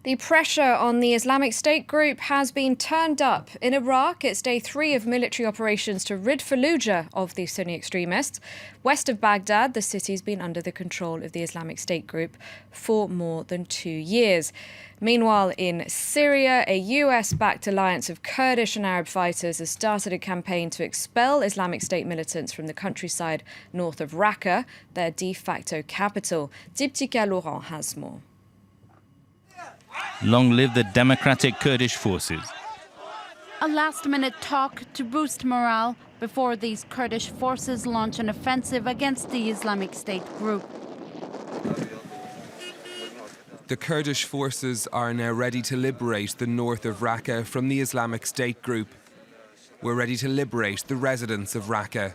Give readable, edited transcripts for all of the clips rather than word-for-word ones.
The pressure on the Islamic State group has been turned up. In Iraq, it's day 3 of military operations to rid Fallujah of the Sunni extremists. West of Baghdad, the city's been under the control of the Islamic State group for more than 2 years. Meanwhile, in Syria, a US-backed alliance of Kurdish and Arab fighters has started a campaign to expel Islamic State militants from the countryside north of Raqqa, their de facto capital. JTIC Laurent has more. Long live the Democratic Kurdish forces. A last-minute talk to boost morale before these Kurdish forces launch an offensive against the Islamic State group. The Kurdish forces are now ready to liberate the north of Raqqa from the Islamic State group. We're ready to liberate the residents of Raqqa.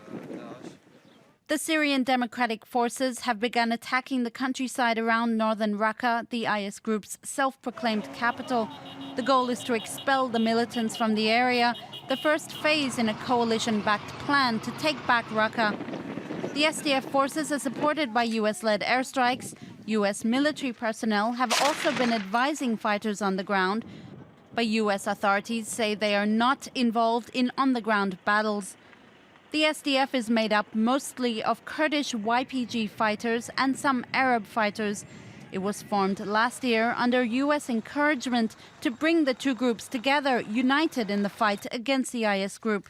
The Syrian Democratic Forces have begun attacking the countryside around northern Raqqa, the IS group's self-proclaimed capital. The goal is to expel the militants from the area, the first phase in a coalition-backed plan to take back Raqqa. The SDF forces are supported by US-led airstrikes. US military personnel have also been advising fighters on the ground, but US authorities say they are not involved in on-the-ground battles. The SDF is made up mostly of Kurdish YPG fighters and some Arab fighters. It was formed last year under US encouragement to bring the two groups together, united in the fight against the IS group.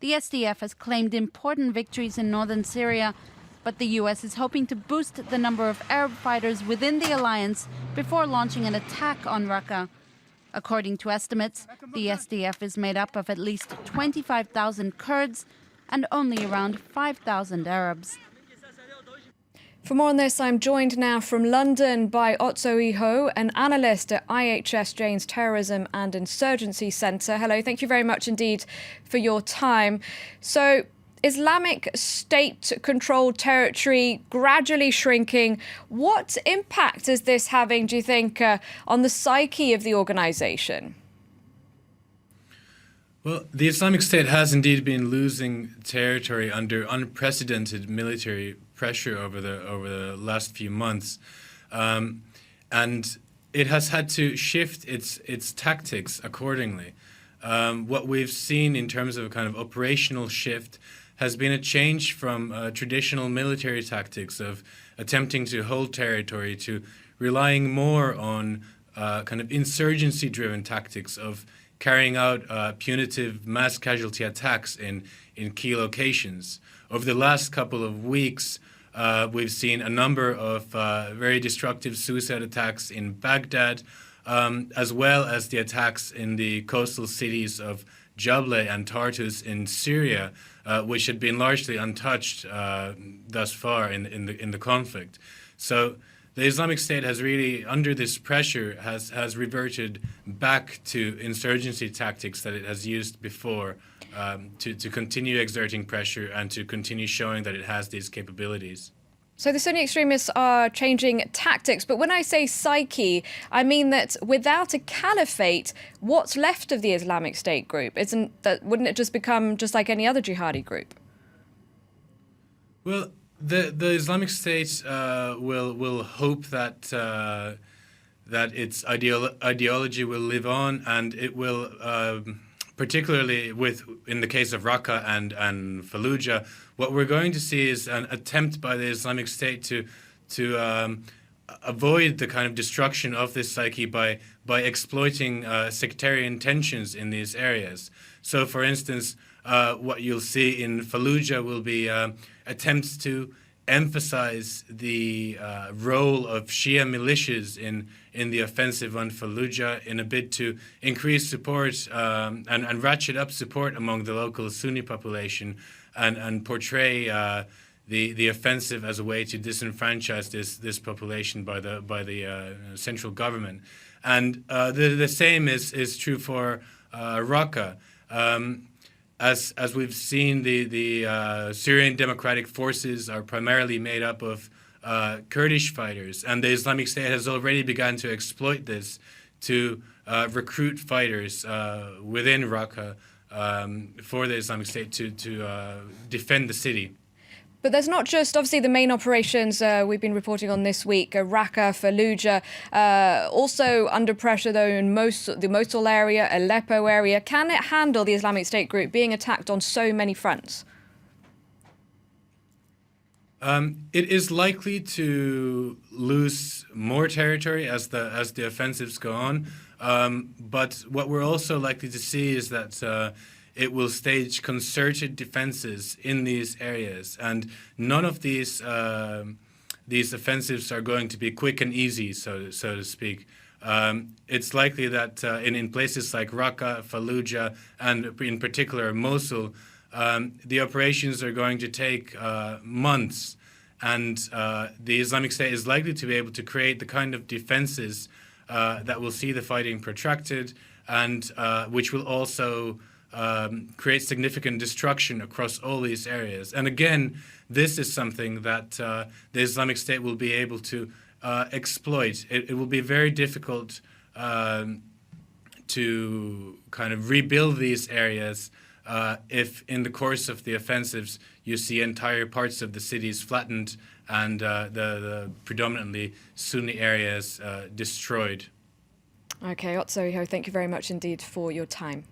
The SDF has claimed important victories in northern Syria, but the US is hoping to boost the number of Arab fighters within the alliance before launching an attack on Raqqa. According to estimates, the SDF is made up of at least 25,000 Kurds and only around 5,000 Arabs. For more on this, I'm joined now from London by Otso IHO, an analyst at IHS Jane's Terrorism and Insurgency Centre. Hello, thank you very much indeed for your time. So, Islamic State-controlled territory gradually shrinking. What impact is this having, do you think, on the psyche of the organisation? Well, the Islamic State has indeed been losing territory under unprecedented military pressure over the last few months, and it has had to shift its tactics accordingly. What we've seen in terms of a kind of operational shift has been a change from traditional military tactics of attempting to hold territory to relying more on kind of insurgency-driven tactics of carrying out punitive mass casualty attacks in key locations. Over the last couple of weeks, we've seen a number of very destructive suicide attacks in Baghdad, as well as the attacks in the coastal cities of Jable and Tartus in Syria, which had been largely untouched thus far in the conflict. So the Islamic State has really, under this pressure, has reverted back to insurgency tactics that it has used before to continue exerting pressure and to continue showing that it has these capabilities. So the Sunni extremists are changing tactics, but when I say psyche, I mean that without a caliphate, what's left of the Islamic State group? Wouldn't it just become just like any other jihadi group? Well, the Islamic State will hope that that its ideology will live on, and it will, particularly in the case of Raqqa and Fallujah, what we're going to see is an attempt by the Islamic State to avoid the kind of destruction of this psyche by exploiting sectarian tensions in these areas. So, for instance, what you'll see in Fallujah will be attempts to emphasize the role of Shia militias in the offensive on Fallujah in a bid to increase support and ratchet up support among the local Sunni population and portray the offensive as a way to disenfranchise this population by the central government. And the same is true for Raqqa. As we've seen, the Syrian Democratic Forces are primarily made up of Kurdish fighters, and the Islamic State has already begun to exploit this to recruit fighters within Raqqa for the Islamic State to defend the city. But there's not just, obviously, the main operations we've been reporting on this week, Raqqa, Fallujah, also under pressure, though, in the Mosul area, Aleppo area. Can it handle the Islamic State group being attacked on so many fronts? It is likely to lose more territory as the offensives go on. But what we're also likely to see is that it will stage concerted defenses in these areas, and none of these offensives are going to be quick and easy, so to speak. It's likely that in places like Raqqa, Fallujah, and in particular Mosul, the operations are going to take months, and the Islamic State is likely to be able to create the kind of defenses that will see the fighting protracted, and which will also create significant destruction across all these areas. And again, this is something that the Islamic State will be able to exploit. It will be very difficult to kind of rebuild these areas if in the course of the offensives you see entire parts of the cities flattened and the predominantly Sunni areas destroyed. Okay, Otso IHO, thank you very much indeed for your time.